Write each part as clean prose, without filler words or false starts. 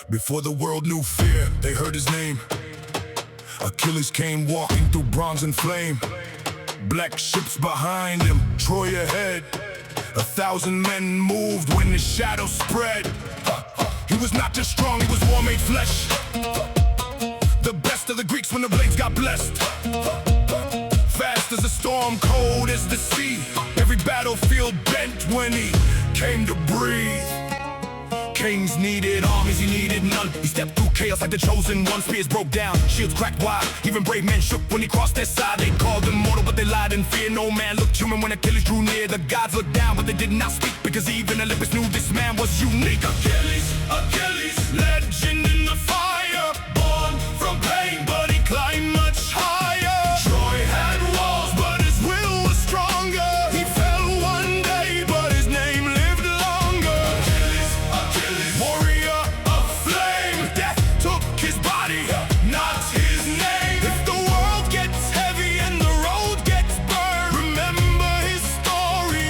Before the world knew fear, they heard his name. Achilles came walking through bronze and flame. Black ships behind him, Troy ahead. 1,000 men moved when his shadow spread. He was not just strong, he was war-made flesh. The best of the Greeks when the blades got blessed. Fast as a storm, cold as the sea. Every battlefield bent when he came to breathe. Kings needed armies, he needed none. He stepped through chaos like the chosen one. Spears broke down, shields cracked wide. Even brave men shook when he crossed their side. They called him mortal, but they lied in fear. No man looked human when Achilles drew near. The gods looked down, but they did not speak, because even Olympus knew this man was unique. Achilles, Achilles, legend in the fire. Born from pain, but he climbed much higher. Troy had walls, but his will was stronger. He fell one day, but his name lived longer. Achilles, Achilles, warrior of flame. Death took his body, not his name. If the world gets heavy and the road gets burned, remember his story.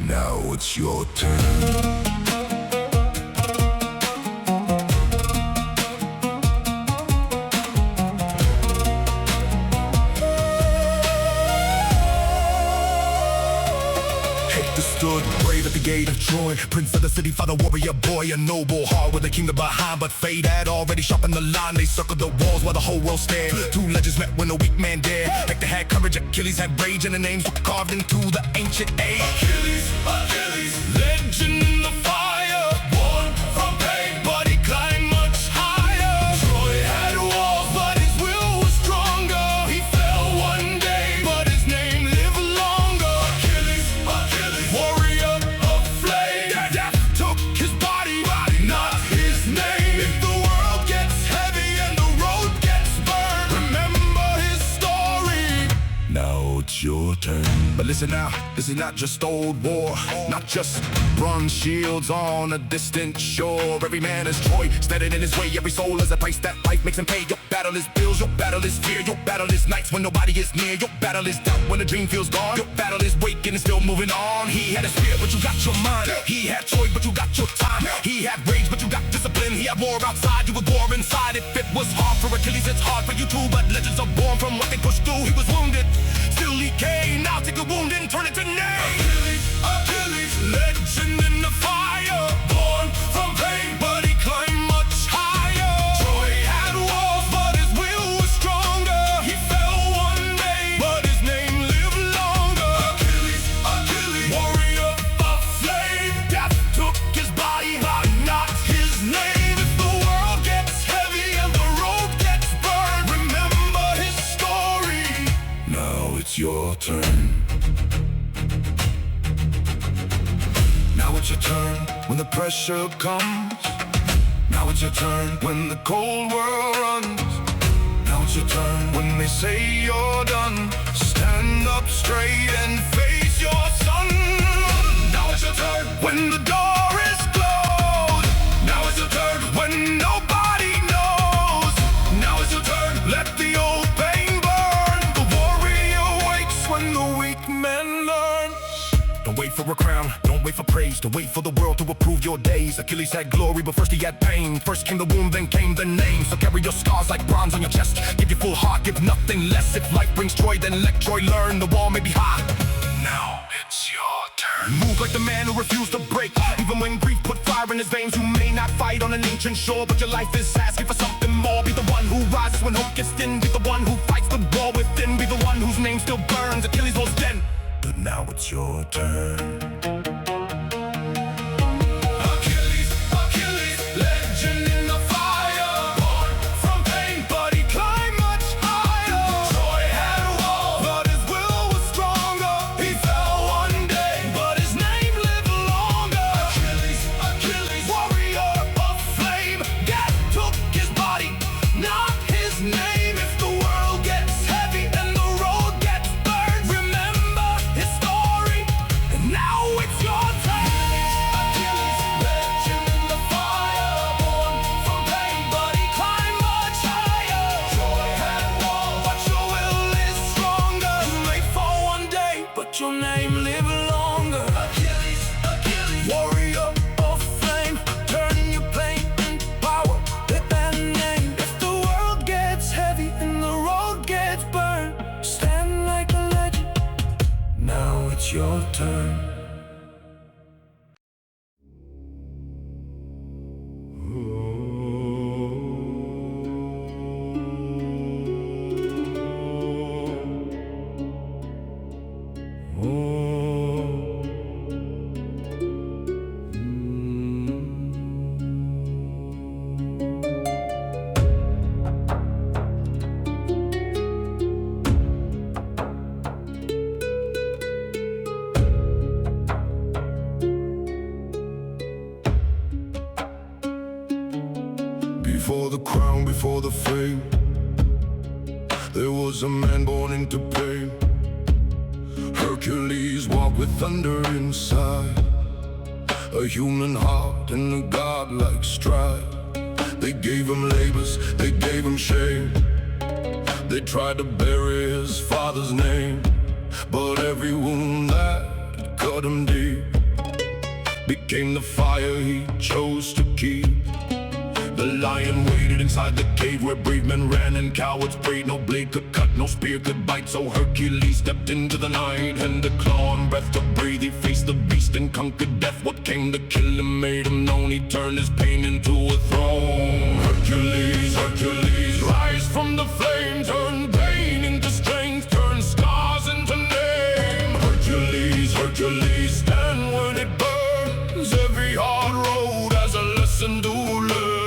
Now it's your turn. Stood brave at the gate of Troy, prince of the city, father, warrior boy, a noble heart with a kingdom behind. But fate had already sharpened the line. They circled the walls while the whole world stared. Two legends met when a weak man dared. Hector had courage, Achilles had rage, and the names were carved into the ancient age. Achilles, Achilles, legend in the fire. Born from pain, but he climbed much higher. Troy had walls, but his will was stronger. He fell one day, but his name lived longer. Achilles, Achilles, warrior of flame. Death took his body, not his name. If the world gets heavy and the road gets burned, remember his story. Now it's your turn. But listen now, this is not just old war, not just bronze shields on a distant shore. Every man is Troy, standing in his way. Every soul is a price that life makes him pay. Your battle is bills, your battle is fear. Your battle is nights when nobody is near. Your battle is doubt when the dream feels gone. Your battle is waking and still moving on. He had a spear, but you got your mind. He had Troy, but you got your time. He had rage, but you got discipline. He had war outside, you was war inside. If it was hard for Achilles, it's hard for you too. But legends are born from what they pushed through. He was wounded, still he came. Now take a wound and turn it to name. Achilles, Achilles, legend in the fire. Born from pain, but he climbed much higher. Troy had walls, but his will was stronger. He fell one day, but his name lived longer. Achilles, Achilles, warrior of flame. Death took his body, not his name. If the world gets heavy and the road gets burned, remember his story. Now it's your turn. Now it's your turn when the pressure comes. Now it's your turn when the cold world runs. Now it's your turn when they say you're done. Stand up straight and face your son. Now it's your turn when the door is closed. Now it's your turn when nobody knows. Now it's your turn, let the old pain burn. The warrior wakes when the weak men learn. Don't wait for a crown, don't wait for praise. Don't wait for the world to approve your days. Achilles had glory, but first he had pain. First came the wound, then came the name. So carry your scars like bronze on your chest. Give your full heart, give nothing less. If life brings Troy, then let Troy learn. The wall may be high, now it's your turn. Move like the man who refused to break. Even when grief put fire in his veins. You may not fight on an ancient shore, but your life is asking for something more. Be the one who rises when hope gets thin. Be the one who fights the war within. Be the one whose name still burns. Achilles was dead, but now it's your turn. Achilles, Achilles, legend in the fire. Born from pain, but he climbed much higher. Troy had walls, but his will was stronger. He fell one day, but his name lived longer. Achilles, Achilles, warrior of flame. Death took his body, not his name. If the world gets heavy and the road gets burned, remember his story. And now turn. Before the crown, before the fame, there was a man born into pain. Hercules walked with thunder inside, a human heart and a godlike stride. They gave him labors, they gave him shame. They tried to bury his father's name, but every wound that cut him deep became the fire he chose to keep. The lion waited inside the cave where brave men ran and cowards prayed. No blade could cut, no spear could bite, so Hercules stepped into the night, and a claw and breath to breathe. He faced the beast and conquered death. What came to kill him made him known. He turned his pain into a throne. Hercules, Hercules, rise from the flame. Turn pain into strength, turn scars into name. Hercules, Hercules, stand when it burns. Every hard road has a lesson to learn.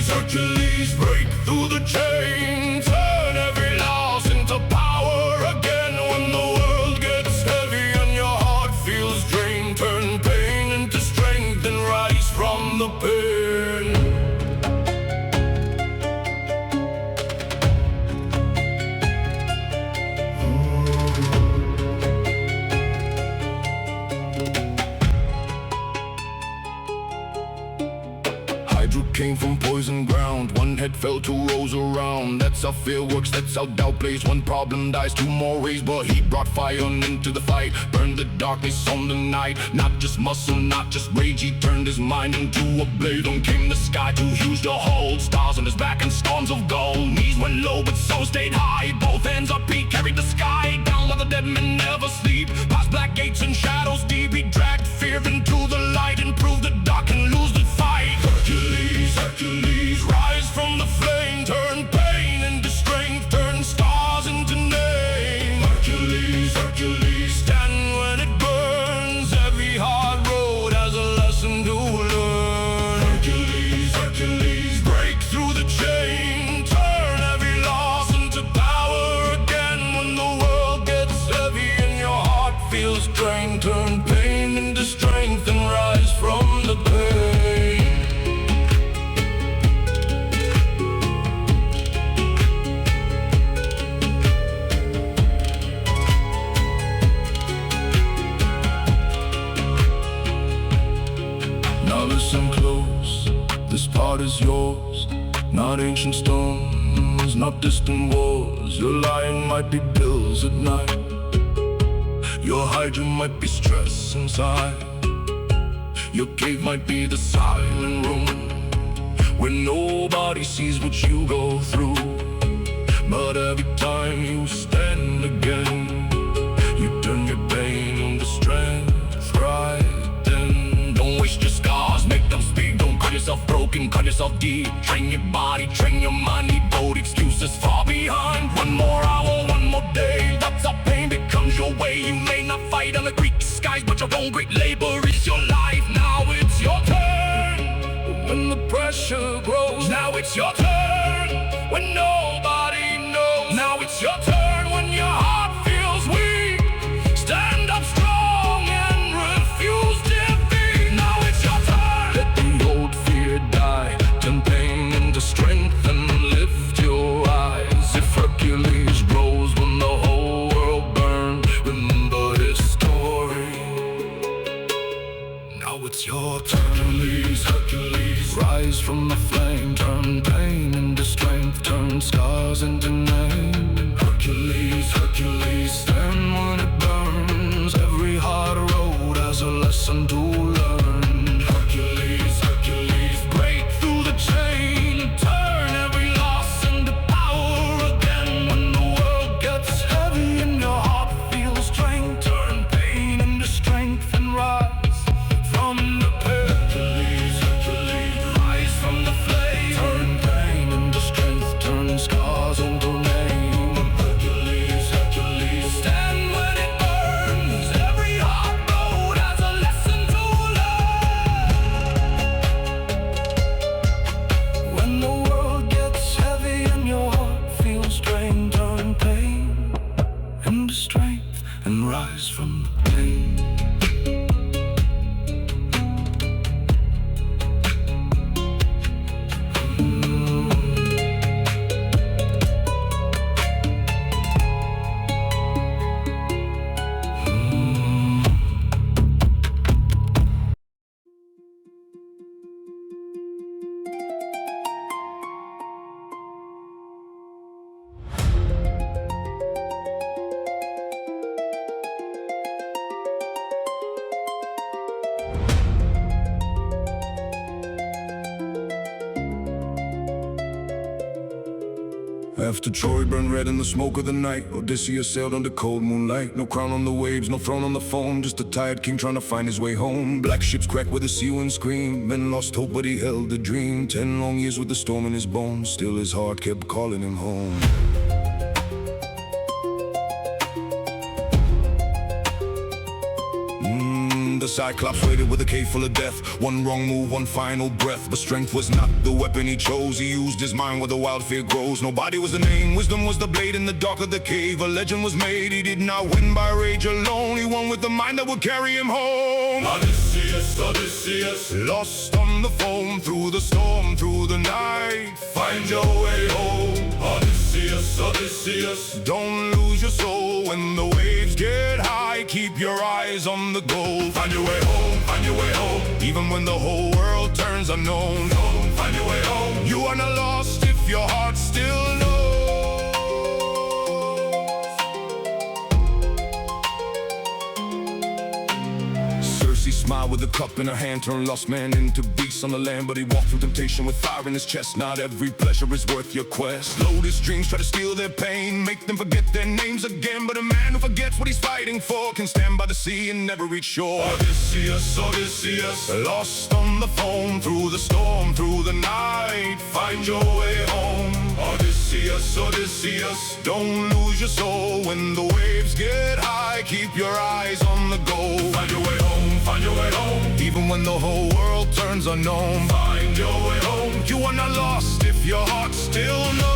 Hercules, break through the chain, turn every loss into power again. When the world gets heavy and your heart feels drained, turn pain into strength and rise from the pain. Came from poison ground, one head fell, two rows around. That's how fear works, that's how doubt plays. One problem dies, two more raise, but he brought fire into the fight. Burned the darkness on the night. Not just muscle, not just rage, he turned his mind into a blade. On came the sky, too huge to hold. Stars on his back and storms of gold. Knees went low, but so stayed high. Both hands up, he carried the sky down while the dead men never sleep. Past black gates and shadows deep, he dragged fear into the light and proved the dark can lose the fight. Hercules, Hercules, rise from the flame. Turn pain into strength, turn stars into name. Hercules, Hercules, stand when it burns. Every hard road has a lesson to learn. Hercules, Hercules, break through the chain. Turn every loss into power again. When the world gets heavy and your heart feels drained, turn pain into strength and rise from the pain. Listen close, this part is yours. Not ancient stones, not distant wars. Your lying might be bills at night. Your hydra might be stress inside. Your cave might be the silent room where nobody sees what you go through. But every time you stand again, you turn your pain into strength. Right then, don't waste your scars, make them speak. Don't cut yourself broken, cut yourself deep. Train your body, train your mind. Need bold excuses far behind. One more hour, one more day. That's how pain becomes your way. You may not fight on the Greek skies, but your own great labor is your life. Now it's your turn. When the pressure grows, now it's your turn. When nobody knows, now it's your turn. When your heart feels weak, stand up strong and refuse defeat. Now it's your turn. Let the old fear die, turn pain into strength and lift your eyes. If Hercules rose when the whole world burned, remember his story. Now it's your turn. Hercules, Hercules, rise from the flame. Turn pain into strength, turn scars into name. Hercules, Hercules, stand when it burns. Every hard road has a lesson to learn. Hercules, Hercules, break through the chain. Turn every loss into power again. When the world gets heavy and your heart feels strained, turn pain After Troy burned red in the smoke of the night, Odysseus sailed under cold moonlight. No crown on the waves, no throne on the foam, just a tired king trying to find his way home. Black ships cracked with a sea wind scream. Men lost hope but he held a dream. 10 long years with the storm in his bones, still his heart kept calling him home. The Cyclops waited with a cave full of death. One wrong move, one final breath. But strength was not the weapon he chose. He used his mind where the wild fear grows. Nobody was the name, wisdom was the blade. In the dark of the cave a legend was made. He did not win by rage alone. He won with the mind that would carry him home. Odysseus, Odysseus, lost on the foam, through the storm, through the night. Find your way home. Odysseus, Odysseus, don't lose your soul when the waves get high. Keep your eyes on the goal. Find your way home, find your way home. Even when the whole world turns unknown. Find your way home. You are not lost if your heart still knows. She smiled with a cup in her hand, turned lost man into beast on the land. But he walked through temptation with fire in his chest. Not every pleasure is worth your quest. Lotus dreams try to steal their pain, make them forget their names again. But a man who forgets what he's fighting for can stand by the sea and never reach shore. Odysseus, Odysseus, lost on the foam, through the storm, through the night. Find your way home. Odysseus, Odysseus, don't lose your soul when the waves get high. Keep your eyes on the goal. Find your way home, find your way home. Even when the whole world turns unknown. Find your way home. You are not lost if your heart still knows.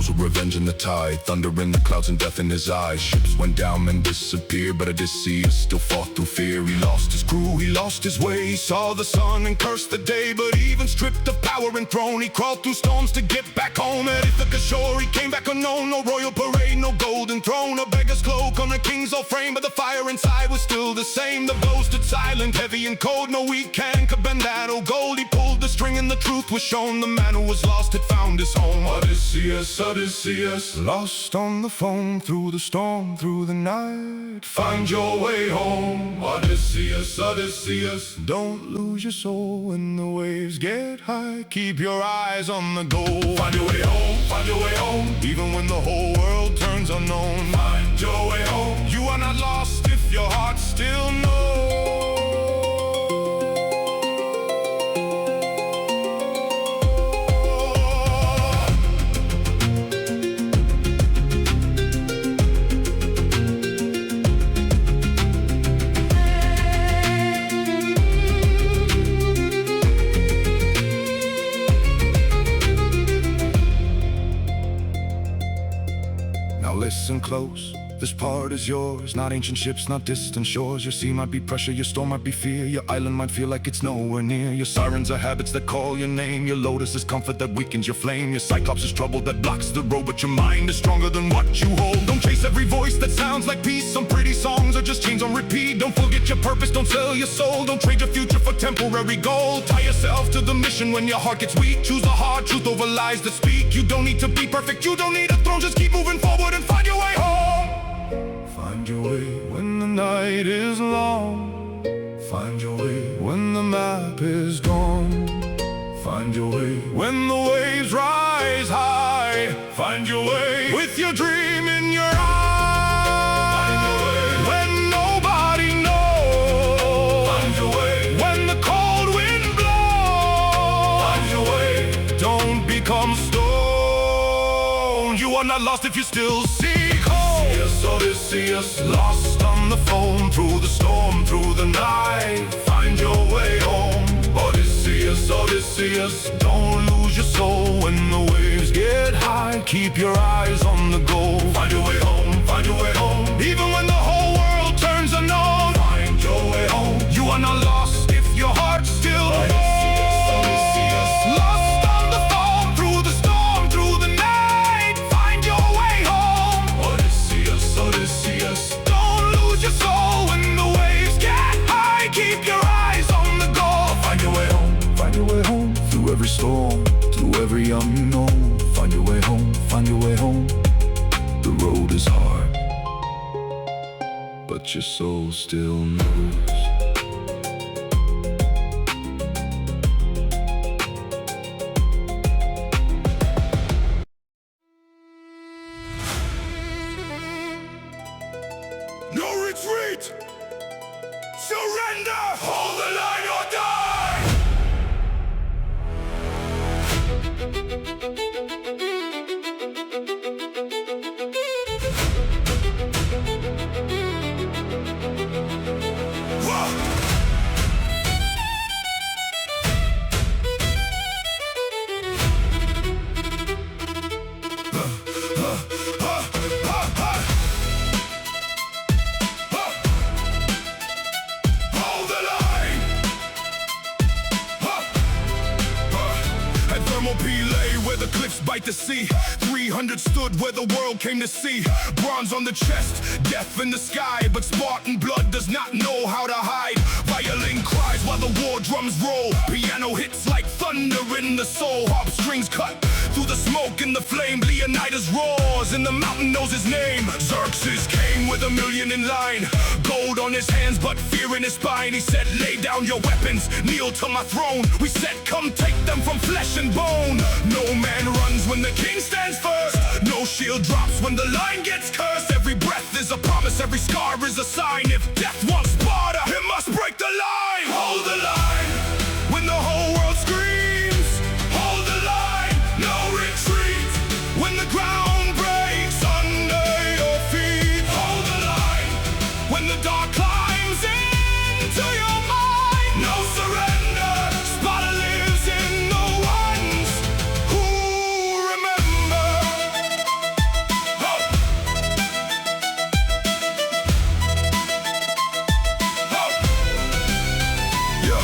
With revenge in the tide, thunder in the clouds and death in his eyes. Ships went down, men disappeared, but Odysseus still fought through fear. He lost his crew, he lost his way. He saw the sun and cursed the day. But even stripped of power and throne, he crawled through storms to get back home. At Ithaca's shore, he came back unknown. No royal parade, no golden throne, a beggar's cloak on a king's old frame. But the fire inside was still the same. The blow stood silent, heavy and cold. No weak hand could bend that old gold. He pulled the string and the truth was shown. The man who was lost had found his home. Odysseus, Odysseus, lost on the foam, through the storm, through the night. Find your way home. Odysseus, Odysseus, don't lose your soul when the waves get high. Keep your eyes on the goal. Find your way home, find your way home. Even when the whole world turns unknown. Find your way home. You are not lost if your heart still knows. Listen close, this part is yours. Not ancient ships, not distant shores. Your sea might be pressure, your storm might be fear. Your island might feel like it's nowhere near. Your sirens are habits that call your name. Your lotus is comfort that weakens your flame. Your cyclops is trouble that blocks the road. But your mind is stronger than what you hold. Don't chase every voice that sounds like peace. Some pretty songs are just chains on repeat. Don't forget your purpose, don't sell your soul. Don't trade your future for temporary gold. Tie yourself to the mission when your heart gets weak. Choose the hard truth over lies that speak. You don't need to be perfect, you don't need a throne. Just keep moving forward and find your way home. Find your way when the night is long. Find your way when the map is gone. Find your way when the waves rise high. Find your way with your dream in your eyes. Find your way when nobody knows. Find your way when the cold wind blows. Find your way, don't become stone. You are not lost if you still seek home. Odysseus, lost on the foam, through the storm, through the night. Find your way home. Odysseus, Odysseus, don't lose your soul when the waves get high. Keep your eyes on the goal. Find your way home, find your way home. Even when the whole world turns unknown. Find your way home. You are not lost if your heart still knows. Every storm, through every unknown. Find Find your way home, find your way home. The road is hard, but your soul still knows. No retreat! Surrender! Hold the line or die! Where the cliffs bite the sea, 300 stood where the world came to see. Bronze on the chest, death in the sky, but Spartan blood does not know how to hide. Violin cries while the war drums roll, piano hits like thunder in the soul. Harp strings cut through the smoke and the flame. Leonidas roars and the mountain knows his name. Xerxes came with 1,000,000 in line, gold on his hands but fear in his spine. He said, lay down your weapons, kneel to my throne. We said, come take them from flesh and bone. No man runs when the king stands first. No shield drops when the line gets cursed. Every breath is a promise, every scar is a sign. If death wants Sparta, it must break the line. Hold the line when the whole world screams. Hold the line, no retreat. When the ground breaks under your feet. Hold the line when the dark climbs into your mind. No surrender, Sparta lives in the ones who remember. Yeah,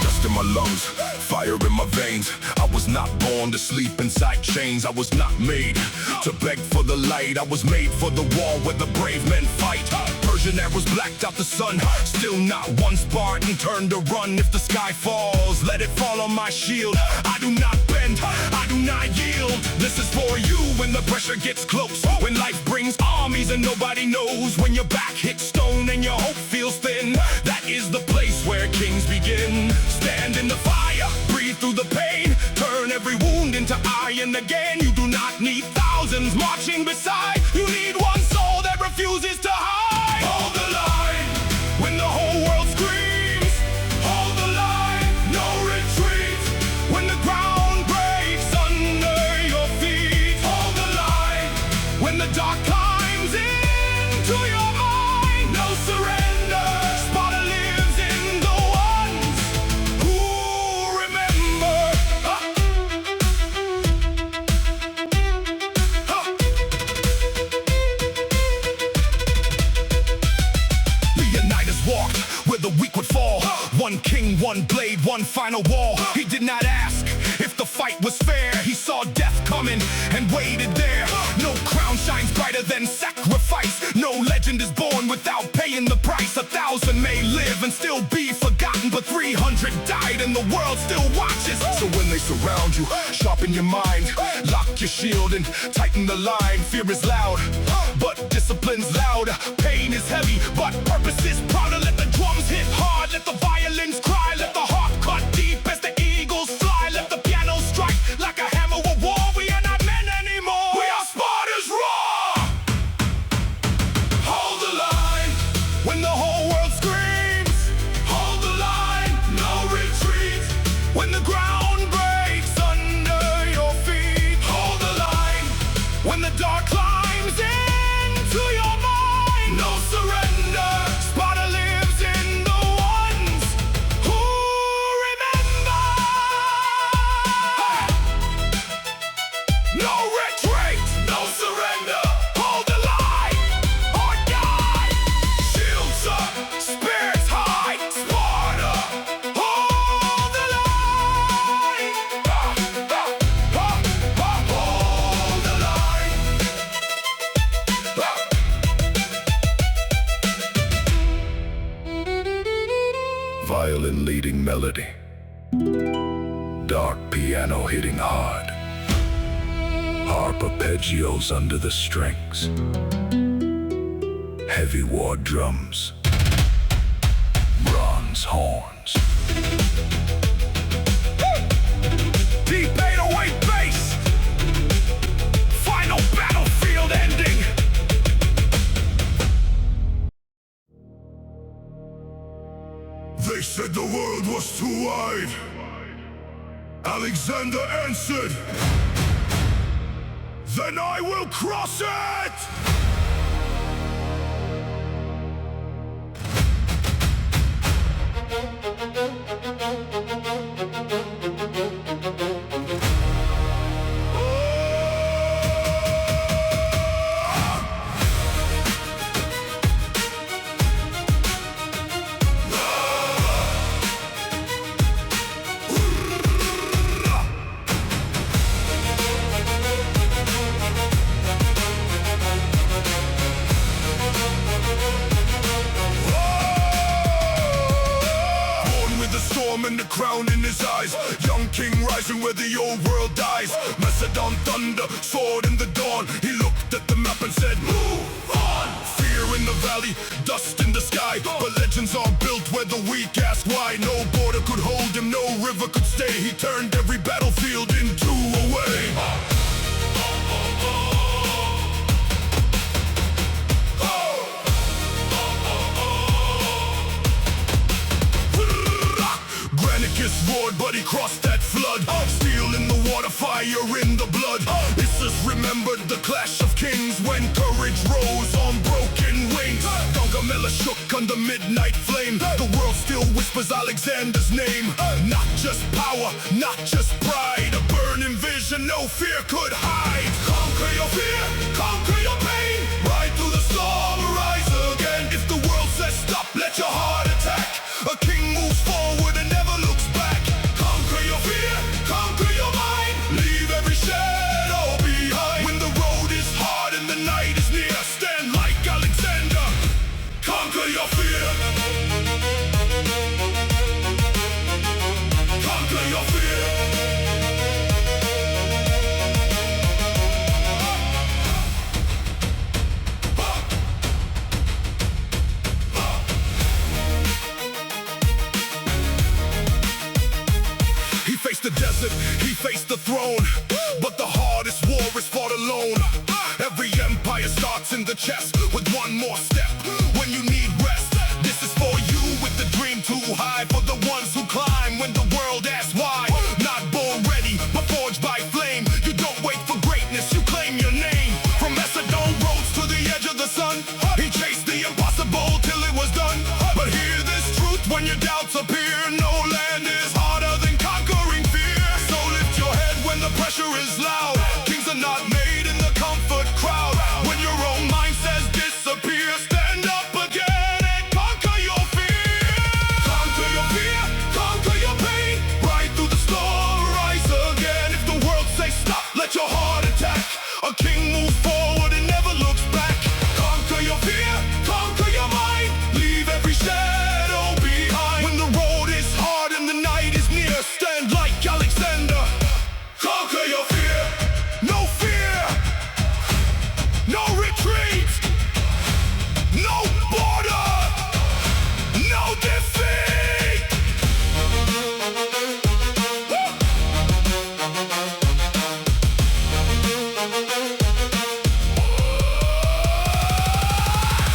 dust in my lungs, fire in my veins. I was not born to sleep inside chains. I was not made to beg for the light. I was made for the war where the brave men fight. Persian arrows blacked out the sun, still not one Spartan turned to run. If the sky falls, let it fall on my shield. I do not bend, I do not yield. This is for you when the pressure gets close, when life brings armies and nobody knows. When your back hits stone and your hope feels thin, that is the place where kings begin. Stand in the fire, breathe through the pain, turn every wound into iron again. You do not need thousands marching beside, you need one soul that refuses to hide. Hold the line when the whole world screams. Hold the line, no retreat. When the ground breaks under your feet. Hold the line when the dark climbs into your mind. No surrender, Sparta lives in the ones who remember. Leonidas walked where the weak would fall. One king, one blade, one final wall. He did not ask if the fight was fair. He saw death coming and waited there. No crown shines brighter than sacrifice. No legend is born without paying the price. 1,000 may live and still be forgotten, but 300 died and the world still watches. So when they surround you, sharpen your mind, lock your shield and tighten the line. Fear is loud, but discipline's louder. Pain is heavy, but purpose is prouder. Let the drums hit hard, let the violins cry, let the harp cut deep as the eagles fly. Let the piano strike like a hammer of war. We are not men anymore, we are Sparta's raw. Hold the line when the whole world screams. Hold the line, no retreat. When the ground breaks under your feet. Hold the line when the dark climbs into your mind. No surrender, Sparta lives in the ones who remember. No retreat, no surrender. Hold the line or die. Shields up, spirits high. Sparta, hold the line. Hold the line. Violin leading melody, dark piano hitting hard. Harp arpeggios under the strings, heavy war drums, bronze horns, deep 808 bass, final battlefield ending. They said the world was too wide. Alexander answered, then I will cross it! And the crown in his eyes, young king rising where the old world dies. Macedon thunder, sword in the dawn. He looked at the map and said, move on! Fear in the valley, dust in the sky. But legends are built where the weak ask why. No border could hold him, no river could stay. He turned every battlefield into a way. Roared, but he crossed that flood. Steel in the water, fire in the blood. Odysseus remembered the clash of kings when courage rose on broken wings. Gaugamela shook under midnight flame. The world still whispers Alexander's name. Not just power, not just pride, a burning vision no fear could hide. Conquer your fear, conquer your pain. Ride through the storm, rise again. If the world says stop, let your heart attack. A king moves forward and never looks back. Conquer your fear, conquer your mind. Leave every shadow behind. When the road is hard and the night is near, stand like Alexander. Conquer your fear. Conquer your fear. He faced the desert, he faced the throne, but the hardest war is fought alone. Every empire starts in the chest with one more step. When you need rest, this is for you with the dream too high. For the ones who climb when the world asks why. Not born ready, but forged by flame. You don't wait for greatness, you claim your name. From Macedon roads to the edge of the sun, he chased the impossible till it was done. But hear this truth when your doubts appear, no land is harder than conquering fear. So lift your head when the pressure is loud. Kings are not made in the comfort crowd. When your own mind says disappear, stand up again and conquer your fear. Conquer your fear, conquer your pain. Ride through the storm, rise again. If the world says stop, let your heart attack. A king moves forward and never looks back. Conquer your fear, conquer your mind. Leave every shadow behind. When the road is hard and the night is near, stand like Alexander. Conquer your fear. No fear, no retreat, no border, no defeat.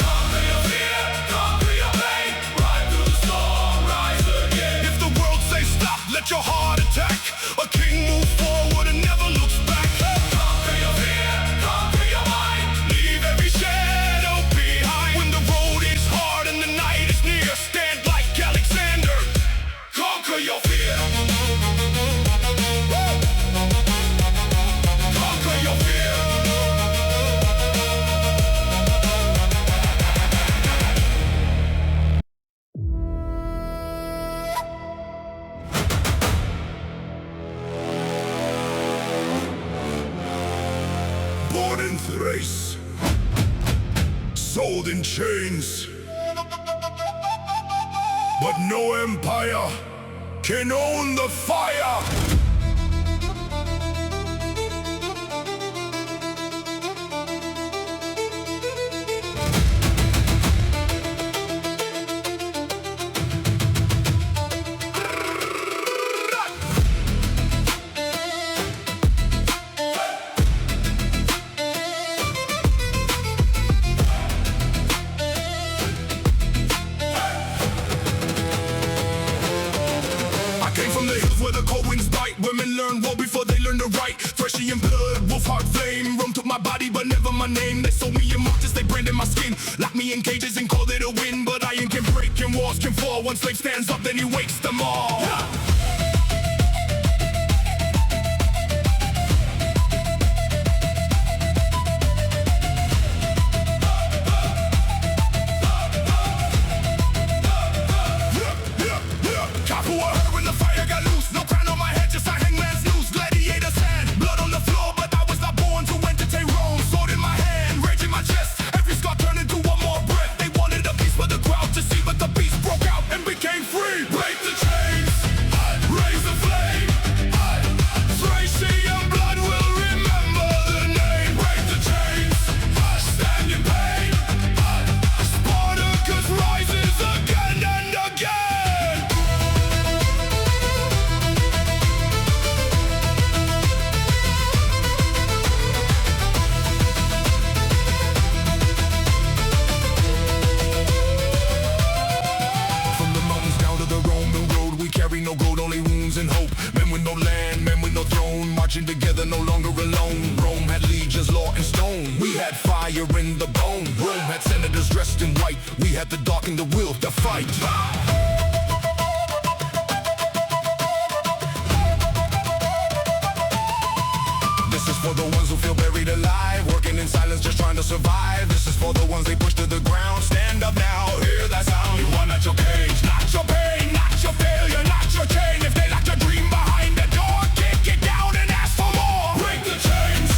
Conquer your fear, conquer your pain. Ride through the storm, rise again. If the world says stop, let your heart attack. A king moves forward and never looks back. Conquer your fear, conquer your mind. Leave every shadow behind. When the road is hard and the night is near, stand like Alexander. Conquer your fear. Conquer your fear. Born in Thrace, sold in chains, but no empire can own the fire. North where the cold winds bite. Women learn war before they learn to write. Freshy in blood, wolf heart flame. Rome took my body but never my name. They sold me in marches, they branded my skin. Locked me in cages and called it a win. But iron can break and walls can fall. One slave stands up, then he wakes them all. No gold, only wounds and hope. Men with no land, men with no throne, marching together, no longer alone. Rome had legions, law and stone. We had fire in the bone. Rome had senators dressed in white. We had the dark and the will to fight. This is for the ones who feel buried alive, working in silence, just trying to survive. This is for the ones they push to the ground. Stand up now, hear that sound. You are not your cage, not your pain, not your failure, not your chain. If they locked your dream behind the door, kick it down and ask for more. Break the chains,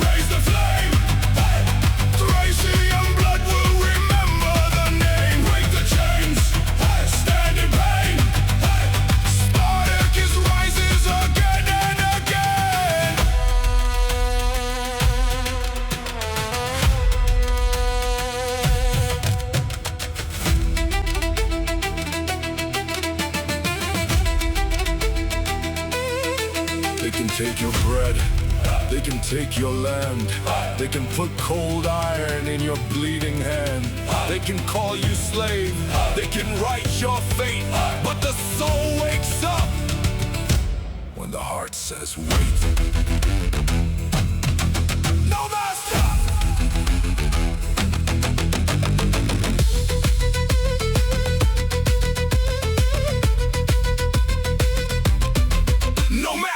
raise the flame. Thracian blood will remember the name. Break the chains, stand in pain. Spartacus rises again and again. They can take your bread, they can take your land. They can put cold iron in your bleeding hand. They can call you slave, they can write your fate. But the soul wakes up when the heart says wait. No master! No matter.